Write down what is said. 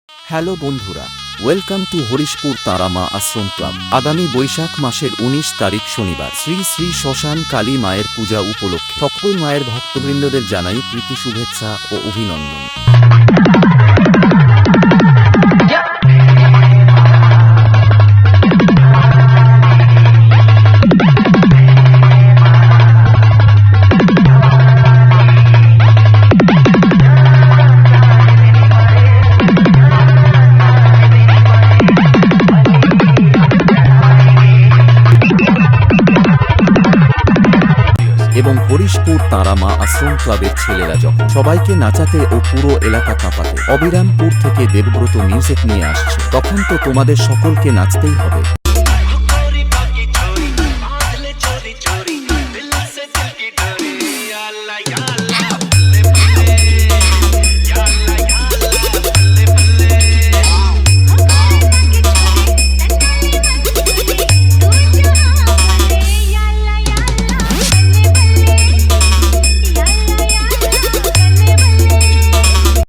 Hello বন্ধুরা, welcome to Harishpur তারা মা আশ্রম ক্লাব। আগামী বৈশাখ মাসের ১৯ তারিখ শনিবার শ্রী শ্রী শ্মশান কালী মায়ের পূজা উপলক্ষে সকল মায়ের ভক্তবৃন্দদের জানাই প্রীতি শুভেচ্ছা ও অভিনন্দন। এবং হরিশপুর তারা মা আশ্রম ক্লাবের ছেলেরা যখন সবাইকে নাচাতে ও পুরো এলাকা কাঁপাতে অবিরামপুর থেকে দেবব্রত মিউজিক নিয়ে আসছে, তখন তো তোমাদের সকলকে নাচতেই হবে।